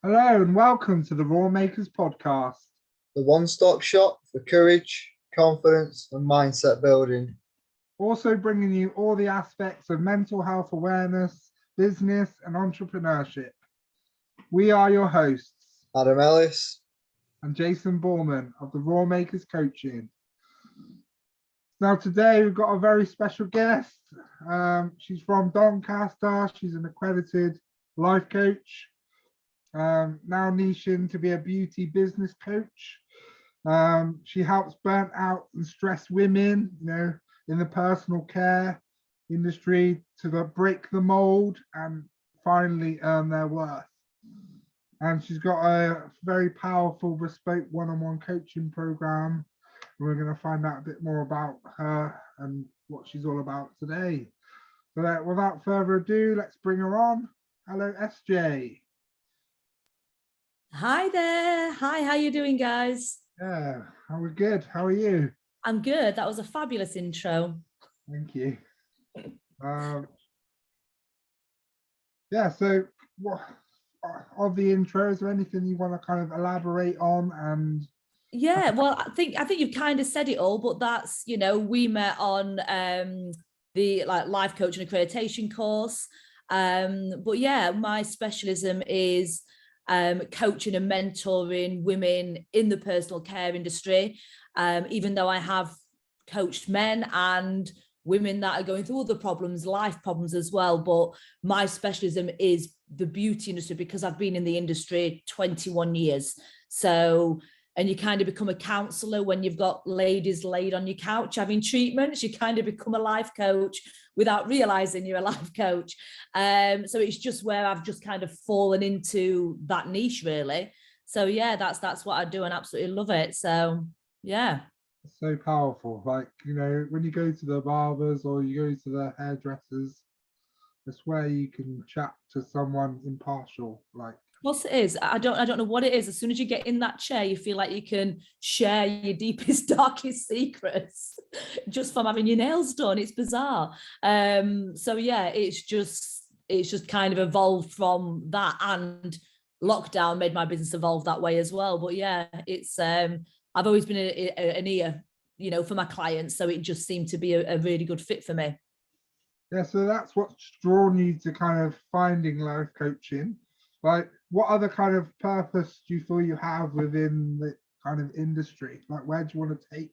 Hello and welcome to the Raw Makers podcast. The one-stop shop for courage, confidence, and mindset building. Also bringing you all the aspects of mental health awareness, business, and entrepreneurship. We are your hosts, Adam Ellis and Jason Borman of the Raw Makers Coaching. Now today we've got a very special guest. She's from Doncaster. She's an accredited life coach. Now niching to be a beauty business coach. She helps burnt out and stressed women, in the personal care industry to break the mold and finally earn their worth. And she's got a very powerful bespoke one-on-one coaching program. We're going to find out a bit more about her and what she's all about today. So without further ado, let's bring her on. Hello, Essjay. Hi there. Hi, how you doing, guys? Yeah, we're good. How are you? I'm good. That was a fabulous intro. Thank you. So what of the intro, is there anything you want to kind of elaborate on? And yeah, well, I think you've kind of said it all, but that's, we met on the life coaching accreditation course. But yeah, my specialism is coaching and mentoring women in the personal care industry, even though I have coached men and women that are going through other problems, life problems as well. But my specialism is the beauty industry because I've been in the industry 21 years. So, and you kind of become a counsellor when you've got ladies laid on your couch having treatments. You kind of become a life coach without realizing you're a life coach. So it's just where I've just kind of fallen into that niche, really. So yeah, that's what I do and absolutely love it. So yeah. It's so powerful. Like, when you go to the barbers or you go to the hairdressers, it's where you can chat to someone impartial. Like, what it is, I don't know what it is. As soon as you get in that chair, you feel like you can share your deepest, darkest secrets just from having your nails done. It's bizarre. So yeah, it's just kind of evolved from that, and lockdown made my business evolve that way as well. But yeah, it's I've always been an ear, for my clients, so it just seemed to be a really good fit for me. Yeah, so that's what's drawn you to kind of finding life coaching. Like, what other kind of purpose do you feel you have within the kind of industry? Like, where do you want to take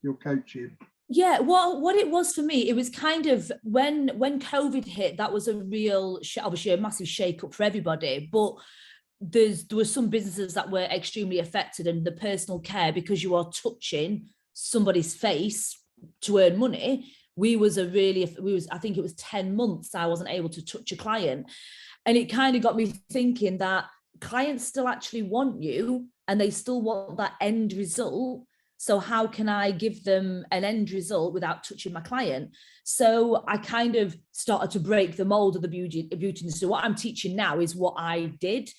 your coaching? Yeah, what it was for me, it was kind of when COVID hit, that was a real, obviously a massive shake up for everybody, but there were some businesses that were extremely affected, and the personal care, because you are touching somebody's face to earn money, I think it was 10 months I wasn't able to touch a client. And it kind of got me thinking that clients still actually want you and they still want that end result. So how can I give them an end result without touching my client? So I kind of started to break the mold of the beauty industry. What I'm teaching now is what I did.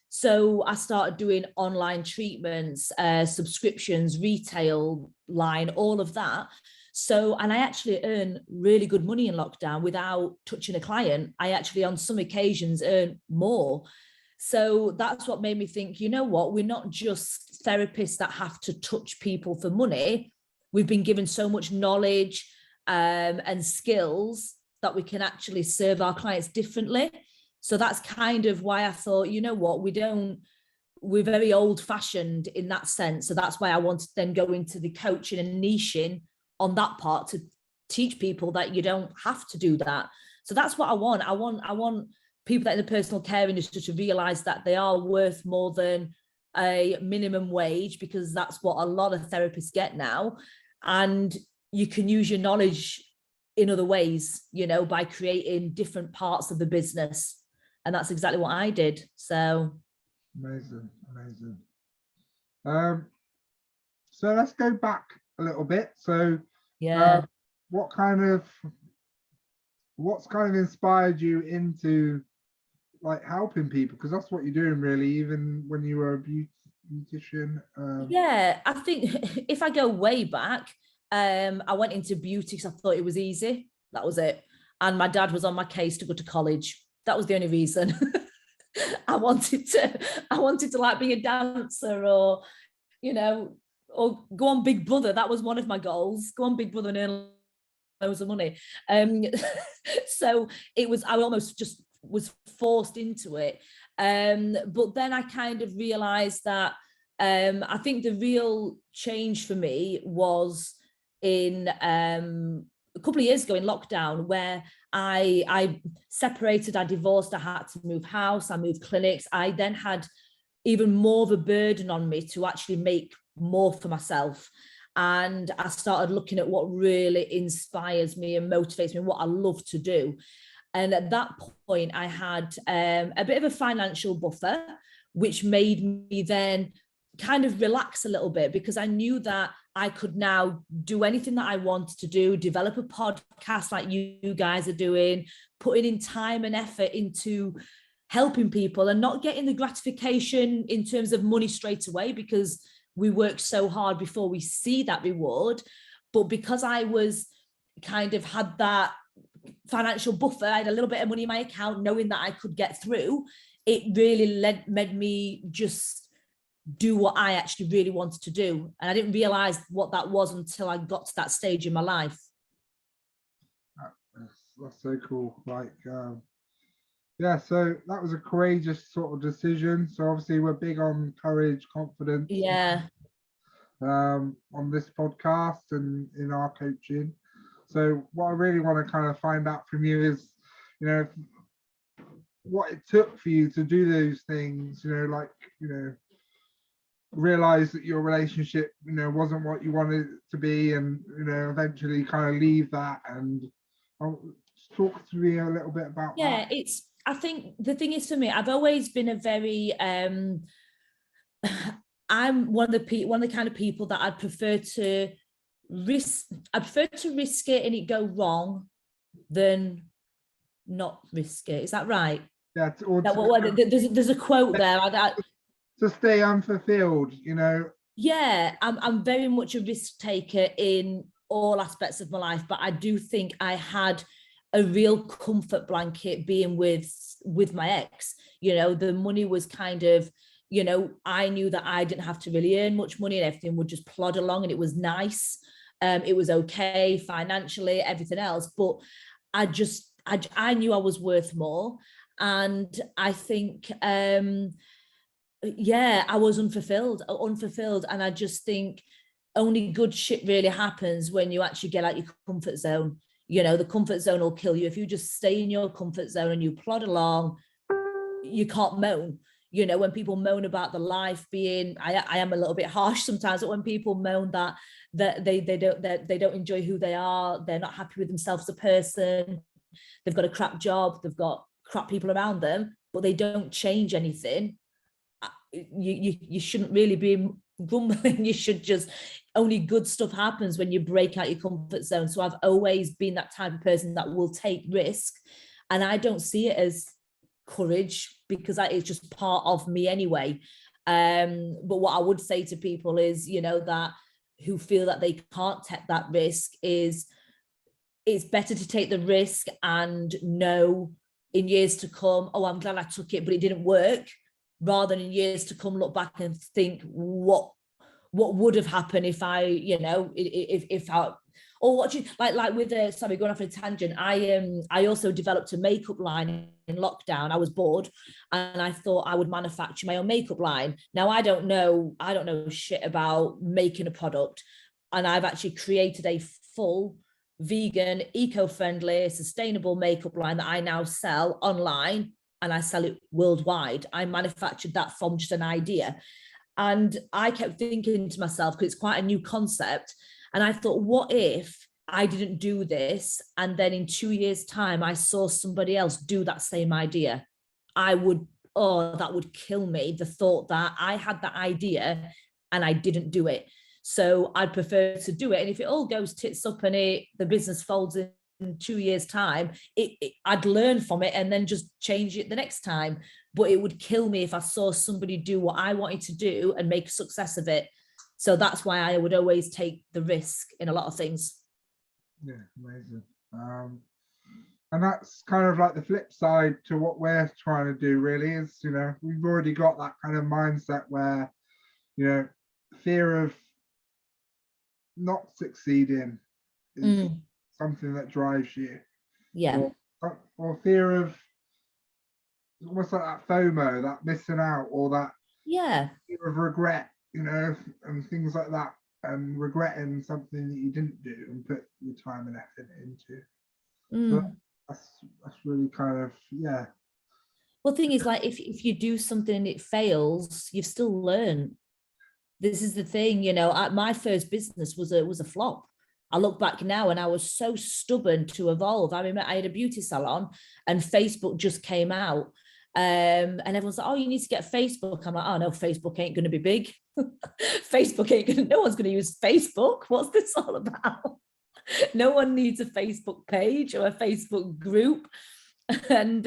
So I started doing online treatments, subscriptions, retail line, all of that. So, and I actually earn really good money in lockdown without touching a client. I actually, on some occasions, earn more. So that's what made me think, you know what, we're not just therapists that have to touch people for money. We've been given so much knowledge and skills that we can actually serve our clients differently. So that's kind of why I thought, you know what, we're very old fashioned in that sense. So that's why I wanted to then go into the coaching and niching on that part to teach people that you don't have to do that. So that's what I want. I want people that in the personal care industry to realize that they are worth more than a minimum wage, because that's what a lot of therapists get now. And you can use your knowledge in other ways, by creating different parts of the business. And that's exactly what I did. So amazing. So let's go back a little bit. So yeah, what's kind of inspired you into like helping people? Because that's what you're doing really, even when you were a beautician. Yeah, I think if I go way back, I went into beauty because I thought it was easy. That was it. And my dad was on my case to go to college. That was the only reason. I wanted to like be a dancer, or, you know, or go on Big Brother. That was one of my goals. Go on Big Brother and earn loads of money. So it was, I almost just was forced into it. But then I kind of realized that I think the real change for me was in a couple of years ago in lockdown, where I separated, I divorced, I had to move house, I moved clinics. I then had even more of a burden on me to actually make more for myself. And I started looking at what really inspires me and motivates me, what I love to do. And at that point, I had a bit of a financial buffer, which made me then kind of relax a little bit, because I knew that I could now do anything that I wanted to do, develop a podcast like you guys are doing, putting in time and effort into helping people and not getting the gratification in terms of money straight away, because we work so hard before we see that reward. But because I was kind of had that financial buffer, I had a little bit of money in my account, knowing that I could get through, it really made me just do what I actually really wanted to do. And I didn't realize what that was until I got to that stage in my life. That's so cool. Like, yeah, so that was a courageous sort of decision. So obviously we're big on courage, confidence. Yeah. On this podcast and in our coaching. So what I really want to kind of find out from you is, you know, what it took for you to do those things, you know, like, you know, realize that your relationship, you know, wasn't what you wanted it to be, and, you know, eventually kind of leave that. And I'll talk to me a little bit about that. It's, I think the thing is, for me, I've always been a very I'm one of the kind of people that I'd prefer to risk it and it go wrong than not risk it. Is that right? Yeah, there's a quote there. To stay unfulfilled, you know. Yeah, I'm very much a risk taker in all aspects of my life, but I do think I had a real comfort blanket being with my ex. You know, the money was kind of, you know, I knew that I didn't have to really earn much money and everything would just plod along, and it was nice. It was okay financially, everything else, but I knew I was worth more. And I think, yeah, I was unfulfilled. And I just think only good shit really happens when you actually get out your comfort zone. You know, the comfort zone will kill you. If you just stay in your comfort zone and you plod along, you can't moan. You know, when people moan about the life being, I am a little bit harsh sometimes, but when people moan that they don't enjoy who they are, they're not happy with themselves as a person, they've got a crap job, they've got crap people around them, but they don't change anything, you shouldn't really be grumbling. You should just, only good stuff happens when you break out your comfort zone. So I've always been that type of person that will take risk, and I don't see it as courage, because it's just part of me anyway. But what I would say to people is, you know, that who feel that they can't take that risk, is it's better to take the risk and know in years to come, oh, I'm glad I took it, but it didn't work, rather than in years to come look back and think what would have happened if I, you know, if I, or what you like with sorry, going off on a tangent, I also developed a makeup line in lockdown. I was bored and I thought I would manufacture my own makeup line. Now I don't know shit about making a product, and I've actually created a full vegan, eco-friendly, sustainable makeup line that I now sell online, and I sell it worldwide. I manufactured that from just an idea. And I kept thinking to myself, because it's quite a new concept, and I thought, what if I didn't do this, and then in 2 years' time, I saw somebody else do that same idea? I would, oh, that would kill me. The thought that I had that idea and I didn't do it. So I'd prefer to do it. And if it all goes tits up and the business folds in 2 years' time, I'd learn from it and then just change it the next time. But it would kill me if I saw somebody do what I wanted to do and make a success of it. So that's why I would always take the risk in a lot of things. Yeah, amazing. And that's kind of like the flip side to what we're trying to do, really, is, we've already got that kind of mindset where, fear of not succeeding is Mm, something that drives you, yeah. or fear of almost like that FOMO, that missing out, or that Yeah. fear of regret, and things like that, and regretting something that you didn't do and put your time and effort into. So Mm. that's really kind of, yeah. Well, the thing is, like, if you do something and it fails, you've still learned. This is the thing, my first business was a flop. I look back now and I was so stubborn to evolve. I remember I had a beauty salon and Facebook just came out. And everyone's like, oh, you need to get Facebook. I'm like, oh no, Facebook ain't going to be big. Facebook ain't going to, no one's going to use Facebook. What's this all about? No one needs a Facebook page or a Facebook group. And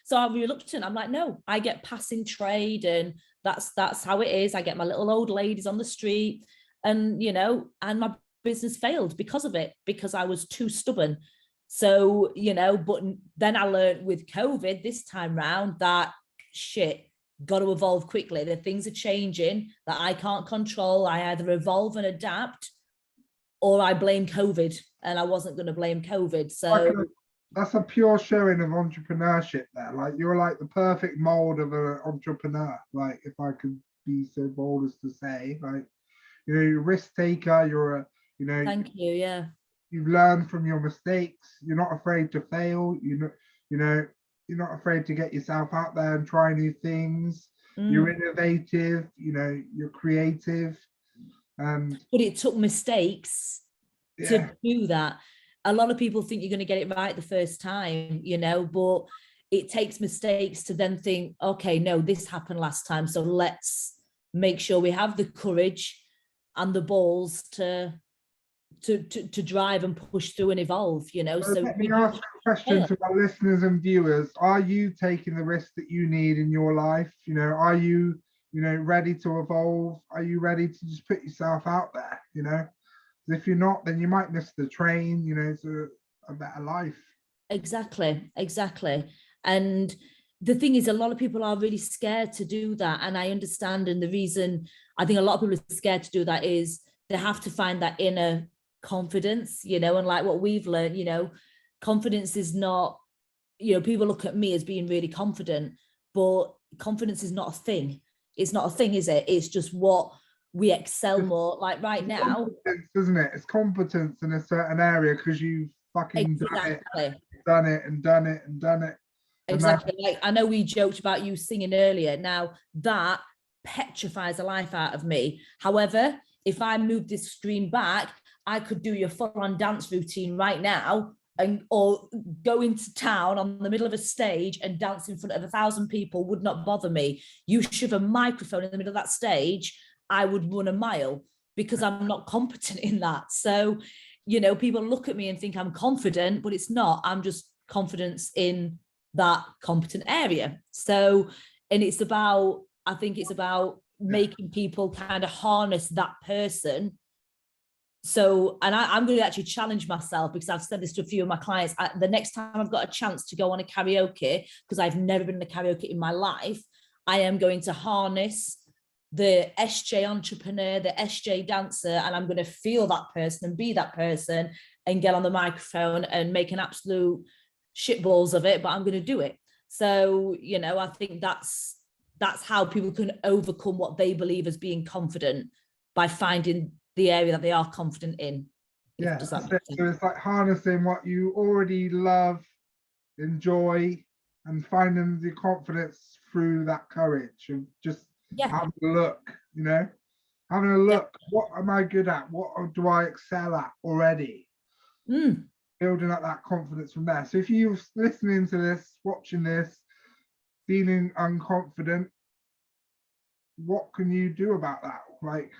so I'm reluctant. I'm like, no, I get passing trade, and that's how it is. I get my little old ladies on the street, and and my business failed because of it, because I was too stubborn. So but then I learned with COVID this time round that shit, got to evolve quickly. The things are changing that I can't control. I either evolve and adapt, or I blame COVID, and I wasn't going to blame COVID. So that's a pure showing of entrepreneurship there. Like, you're like the perfect mold of an entrepreneur. Like, if I could be so bold as to say, like, you're a risk taker. You're thank you. Yeah. you've learned from your mistakes. You're not afraid to fail. You're not afraid to get yourself out there and try new things. You're innovative. You're creative. And but it took mistakes to do that. A lot of people think you're going to get it right the first time, but it takes mistakes to then think, okay, no, this happened last time, so let's make sure we have the courage and the balls to drive and push through and evolve. So let me ask a question to our listeners and viewers. Are you taking the risk that you need in your life? Are you ready to evolve? Are you ready to just put yourself out there? If you're not, then you might miss the train, to a better life. Exactly. And the thing is, a lot of people are really scared to do that, and I understand. And the reason I think a lot of people are scared to do that is they have to find that inner confidence, and like what we've learned, confidence is not, people look at me as being really confident, but confidence is not a thing. It's not a thing, is it? It's just what we excel more. Like right now, isn't it? It's competence in a certain area because you've fucking done it. Exactly. Like, I know we joked about you singing earlier. Now that petrifies the life out of me. However, if I move this screen back, I could do your full-on dance routine right now, or go into town on the middle of a stage and dance in front of 1,000 people would not bother me. You shove a microphone in the middle of that stage, I would run a mile, because I'm not competent in that. So, people look at me and think I'm confident, but it's not. I'm just confidence in that competent area. So, and I think it's about making people kind of harness that person. So, and I'm going to actually challenge myself, because I've said this to a few of my clients. The next time I've got a chance to go on a karaoke, because I've never been in a karaoke in my life, I am going to harness the Essjay entrepreneur, the Essjay dancer, and I'm going to feel that person and be that person and get on the microphone and make an absolute shitballs of it, but I'm going to do it. So, I think that's how people can overcome what they believe as being confident, by finding the area that they are confident in. Yeah, so it's like harnessing what you already love, enjoy, and finding the confidence through that courage of just having a look, having a look. What am I good at? What do I excel at already? Building up that confidence from there. So if you're listening to this, watching this, feeling unconfident, what can you do about that? Like,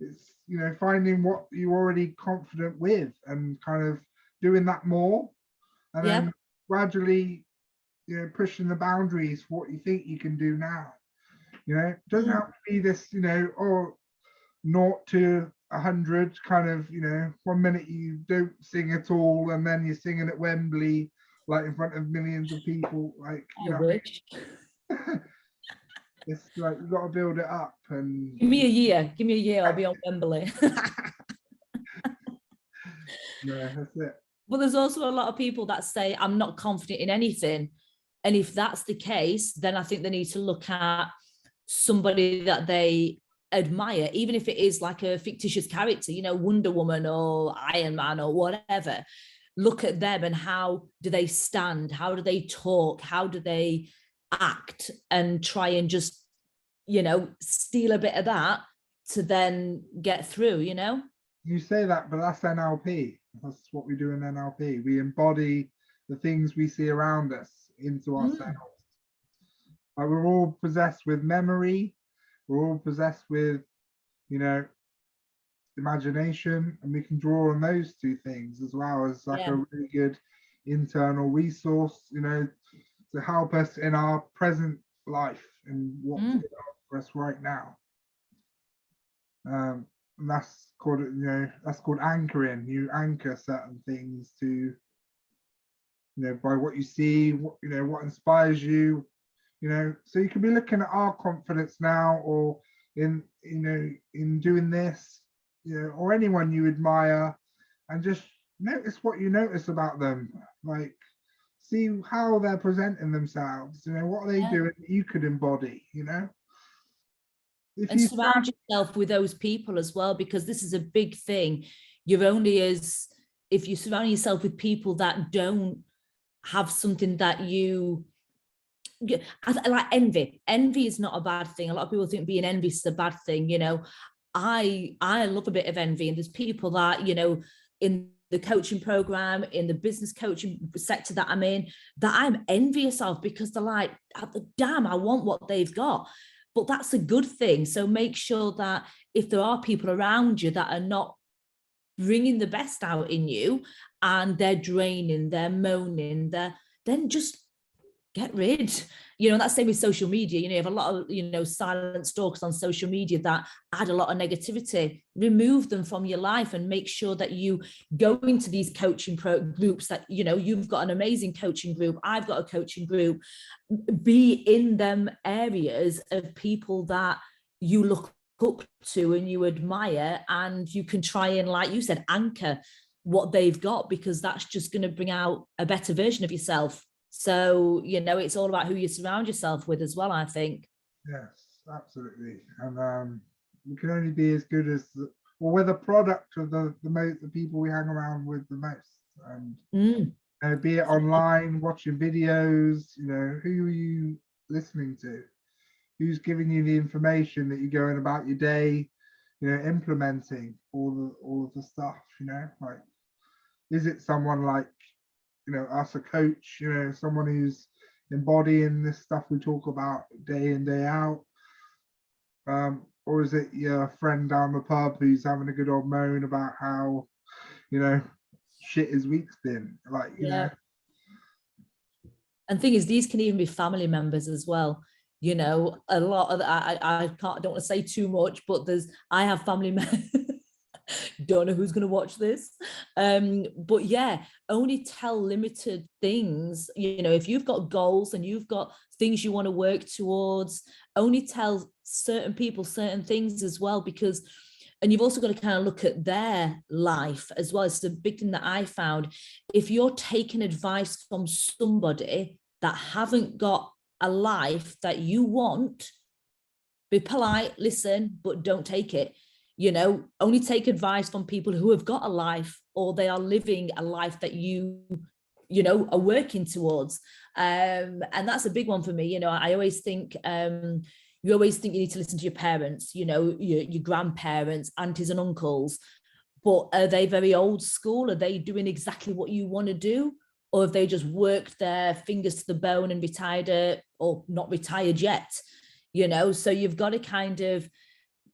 it's finding what you're already confident with and kind of doing that more, and then gradually pushing the boundaries for what you think you can do now. It doesn't have to be this 0 to 100 kind of, you know, 1 minute you don't sing at all and then you're singing at Wembley, like in front of millions of people, like, you I know, wish. it's like you got to build it up. And Give me a year. Give me a year. I'll be on Wembley. yeah, that's it. But there's also a lot of people that say, I'm not confident in anything. And if that's the case, then I think they need to look at somebody that they admire, even if it is like a fictitious character, you know, Wonder Woman or Iron Man or whatever. Look at them and how do they stand? How do they talk? How do they act? And try and just, you know, steal a bit of that to then get through, you know? You say that, but that's NLP. That's what we do in NLP. We embody the things we see around us into ourselves. Like we're all possessed with memory. We're all possessed with, you know, imagination, and we can draw on those two things as well as like a really good internal resource, you know, to help us in our present life and what's going on for us right now. And that's called, you know, that's called anchoring. You anchor certain things to, you know, by what you see, what, you know, what inspires you, you know. So you can be looking at our confidence now, or in, you know, in doing this, you know, or anyone you admire, and just notice what you notice about them. Like, see how they're presenting themselves, you know, what are they doing that you could embody, you know. If And you surround yourself with those people as well, because this is a big thing. You're only as, if you surround yourself with people that don't have something that you, I like envy. Envy is not a bad thing. A lot of people think being envious is a bad thing, you know. I love a bit of envy, and there's people that, you know, in the coaching program, in the business coaching sector that I'm in, that I'm envious of, because they're like, damn, I want what they've got. But that's a good thing. So make sure that if there are people around you that are not bringing the best out in you, and they're draining, they're moaning, then just get rid. You know, that's same with social media. You know, you have a lot of, you know, silent stalkers on social media that add a lot of negativity. Remove them from your life and make sure that you go into these coaching groups that, you know, you've got an amazing coaching group. I've got a coaching group. Be in them areas of people that you look up to and you admire, and you can try and, like you said, anchor what they've got, because that's just going to bring out a better version of yourself. So, you know, it's all about who you surround yourself with as well, I think. Yes, absolutely. And we can only be as good as, or we're the product of the people we hang around with the most. And you know, be it online, watching videos, you know, who are you listening to? Who's giving you the information that you're going about your day, you know, implementing all of the stuff, you know, like, is it someone like, you know, us, a coach, you know, someone who's embodying this stuff we talk about day in, day out? Or is it your friend down the pub who's having a good old moan about how, you know, shit his week's been, like, you know? And thing is, these can even be family members as well. You know, a lot of I don't want to say too much, but I have family members. Don't know who's going to watch this, but yeah, only tell limited things. You know, if you've got goals and you've got things you want to work towards, only tell certain people certain things as well, because, and you've also got to kind of look at their life as well. It's the big thing that I found. If you're taking advice from somebody that haven't got a life that you want, be polite, listen, but don't take it. You know, only take advice from people who have got a life, or they are living a life that you know, are working towards. And that's a big one for me. You know, I always think, you always think you need to listen to your parents, you know, your grandparents, aunties and uncles, but are they very old school? Are they doing exactly what you want to do? Or have they just worked their fingers to the bone and retired, or not retired yet? You know, so you've got to kind of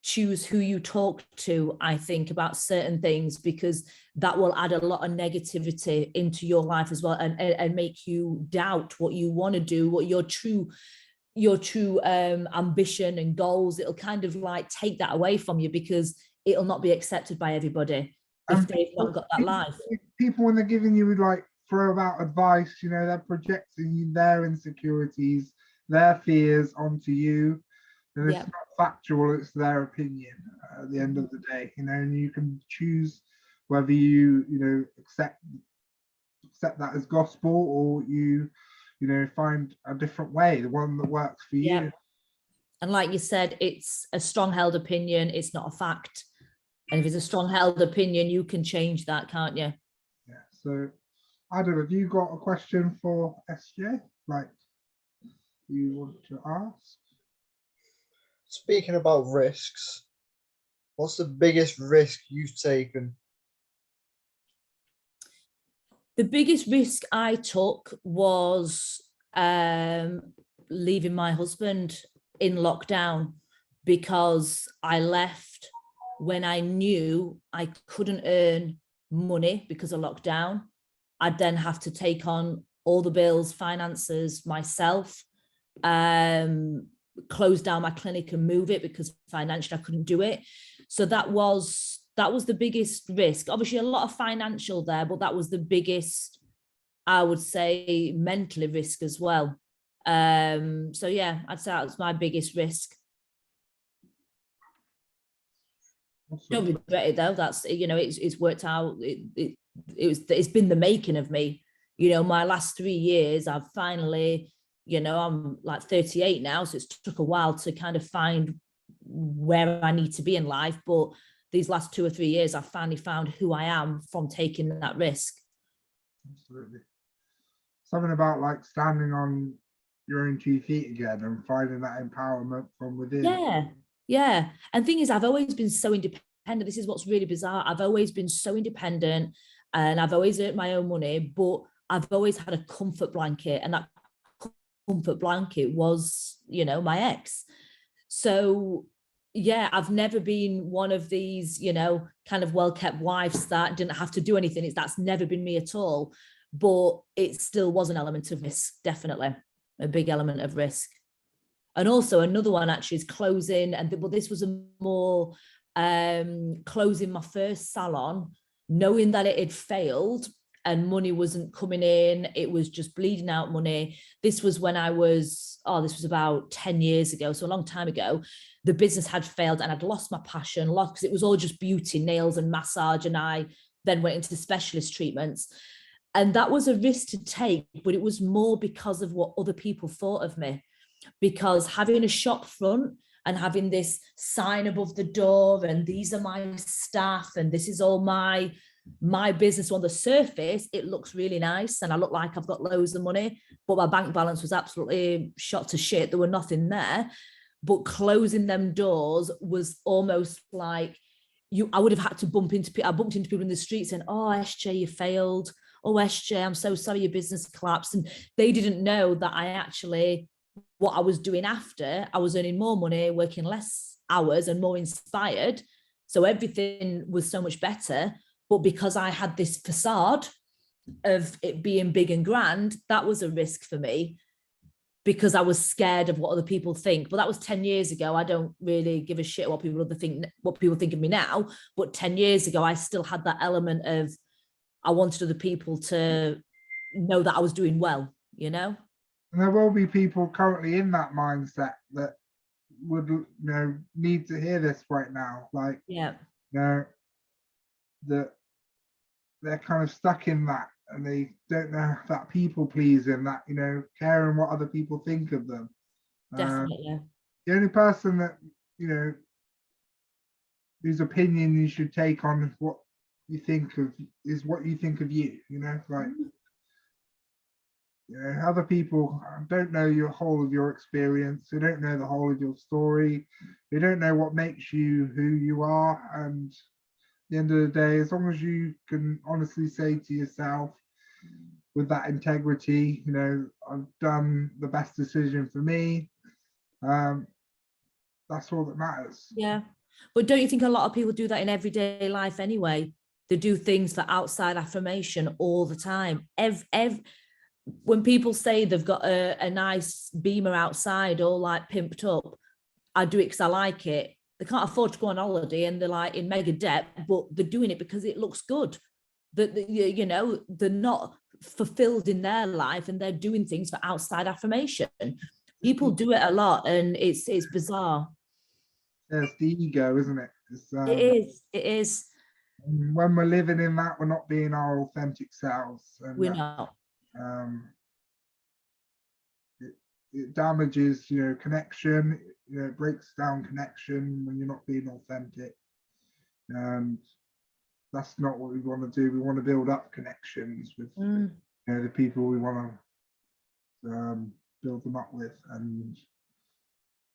choose who you talk to, I think, about certain things, because that will add a lot of negativity into your life as well, and make you doubt what you want to do, what your true ambition and goals. It'll kind of like take that away from you, because it'll not be accepted by everybody if they've not got that life. People, when they're giving you like throw out advice, you know, they're projecting their insecurities, their fears onto you. And it's Yeah. not factual, it's their opinion at the end of the day, you know, and you can choose whether you know, accept that as gospel, or you know, find a different way, the one that works for you. Yeah. And like you said, it's a strong held opinion, it's not a fact. And if it's a strong held opinion, you can change that, can't you? Yeah. So Adam, have you got a question for Essjay, like you want to ask? Speaking about risks, what's the biggest risk you've taken? The biggest risk I took was leaving my husband in lockdown, because I left when I knew I couldn't earn money because of lockdown. I'd then have to take on all the bills, finances myself, close down my clinic and move it because financially I couldn't do it. So that was the biggest risk. Obviously a lot of financial there, but that was the biggest, I would say, mentally risk as well. So yeah, I'd say that was my biggest risk. Don't regret it though. That's, you know, it's worked out. It's been the making of me. You know, my last 3 years, I've finally, you know, I'm like 38 now, so it's took a while to kind of find where I need to be in life. But these last 2 or 3 years, I've finally found who I am from taking that risk. Absolutely. Something about like standing on your own 2 feet again and finding that empowerment from within. Yeah. Yeah. And thing is, I've always been so independent. This is what's really bizarre. I've always been so independent and I've always earned my own money, but I've always had a comfort blanket, and that comfort blanket was, you know, my ex. So yeah, I've never been one of these, you know, kind of well-kept wives that didn't have to do anything. That's never been me at all. But it still was an element of risk, definitely a big element of risk. And also another one actually is closing, and but this was a more closing my first salon, knowing that it had failed and money wasn't coming in. It was just bleeding out money. This was when I was, this was about 10 years ago, so a long time ago. The business had failed and I'd lost my passion, because it was all just beauty, nails and massage, and I then went into specialist treatments. And that was a risk to take, but it was more because of what other people thought of me. Because having a shop front and having this sign above the door, and these are my staff, and this is all my business, on the surface, it looks really nice and I look like I've got loads of money, but my bank balance was absolutely shot to shit. There were nothing there. But closing them doors was almost like I would have had to bump into people. I bumped into people in the street saying, "Oh, Essjay, you failed. Oh, Essjay, I'm so sorry your business collapsed." And they didn't know that I actually, what I was doing after, I was earning more money, working less hours and more inspired. So everything was so much better. But because I had this facade of it being big and grand, that was a risk for me, because I was scared of what other people think. But that was 10 years ago. I don't really give a shit what people think of me now. But 10 years ago, I still had that element of, I wanted other people to know that I was doing well, you know? And there will be people currently in that mindset that would, you know, need to hear this right now. Like, yeah, you know, that they're kind of stuck in that, and they don't know that people pleasing, that, you know, caring what other people think of them. definitely. The only person that, you know, whose opinion you should take on what you think of is what you think of you, you know, like, you know, other people don't know your whole of your experience. They don't know the whole of your story. They don't know what makes you who you are. And at the end of the day, as long as you can honestly say to yourself with that integrity, you know, I've done the best decision for me, that's all that matters. Yeah. But don't you think a lot of people do that in everyday life anyway? They do things for outside affirmation all the time. When people say they've got a nice Beamer outside, all like pimped up, I do it because I like it. they can't afford to go on holiday and they're like in mega debt, but they're doing it because it looks good. That you know, they're not fulfilled in their life and they're doing things for outside affirmation. People do it a lot and it's bizarre. Yeah, it's the ego, isn't it? It is. When we're living in that, we're not being our authentic selves. And We're not. It damages, you know, connection. You know, it breaks down connection when you're not being authentic. And that's not what we want to do. We want to build up connections with you know, the people we want to build them up with. And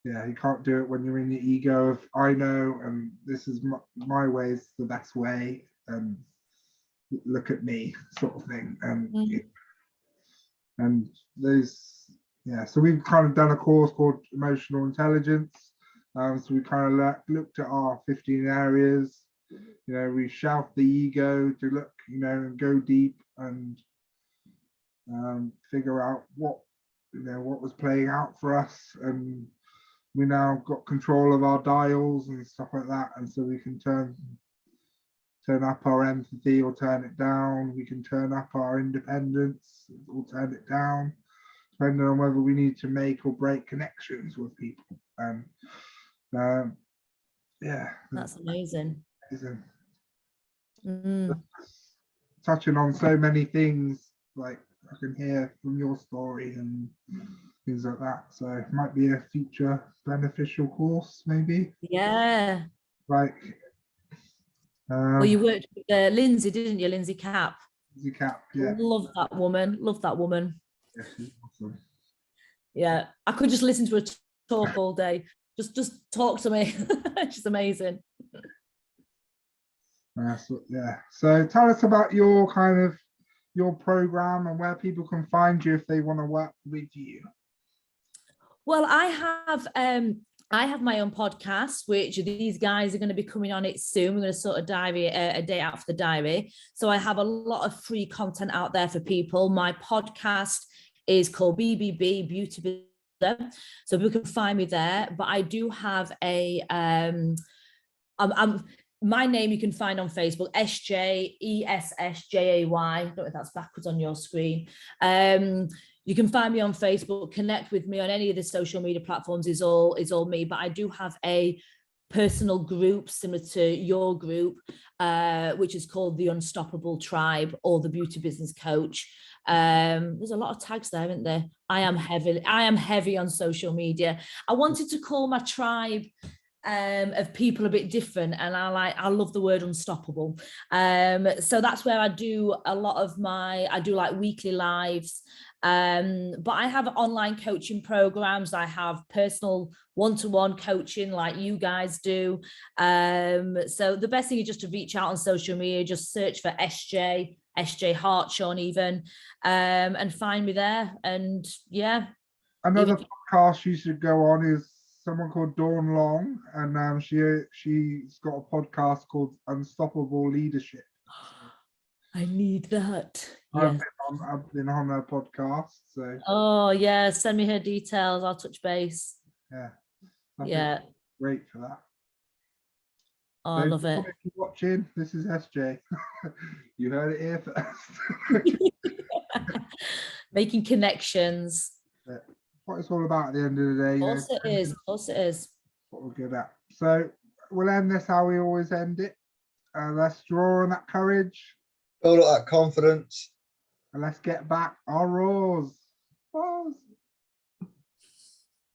yeah, you can't do it when you're in the ego of I know, and this is my way is the best way, and look at me, sort of thing. And those, yeah. So we've kind of done a course called Emotional Intelligence. So we kind of looked at our 15 areas. You know, we shelved the ego to look, you know, and go deep and figure out what, you know, what was playing out for us. And we now got control of our dials and stuff like that. And so we can turn up our empathy or turn it down. We can turn up our independence or turn it down, depending on whether we need to make or break connections with people. And yeah, That's amazing. Touching on so many things, like I can hear from your story and things like that. So it might be a future beneficial course, maybe. Yeah. Like, well, you worked with Lindsay, didn't you? Lindsay Cap. Lindsay Cap, yeah. Love that woman. Love that woman. Yeah, she's awesome. Yeah, I could just listen to her talk all day. Just talk to me. She's amazing. Yeah. So tell us about your kind of your program and where people can find you if they want to work with you. Well, I have my own podcast, which these guys are going to be coming on it soon. We're going to sort of diary a day out for the diary. So I have a lot of free content out there for people. My podcast is called BBB Beauty Builder, so people can find me there. But I do have a my name you can find on Facebook, Essjay, Essjay. I don't know if that's backwards on your screen. You can find me on Facebook, connect with me on any of the social media platforms, is all me. But I do have a personal group similar to your group, which is called the Unstoppable Tribe or the Beauty Business Coach. There's a lot of tags there, isn't there? I am heavy on social media. I wanted to call my tribe of people a bit different, and I love the word unstoppable. So that's where I do a lot of I do like weekly lives, but I have online coaching programs. I have personal one-to-one coaching like you guys do. So the best thing is just to reach out on social media, just search for Essjay Hartshorn even, and find me there. And yeah, another podcast you should go on is someone called Dawn Long, and she's got a podcast called Unstoppable Leadership. I need that. I've been on her podcast. So oh yeah, send me her details. I'll touch base. Yeah. Yeah. Great for that. Oh, I love it. If you're watching, this is Essjay. You heard it here first. Making connections. Yeah. What it's all about at the end of the day. Of course it is. Of course it is. What we're good at. So we'll end this how we always end it. Let's draw on that courage. Build up that confidence. And let's get back our roars.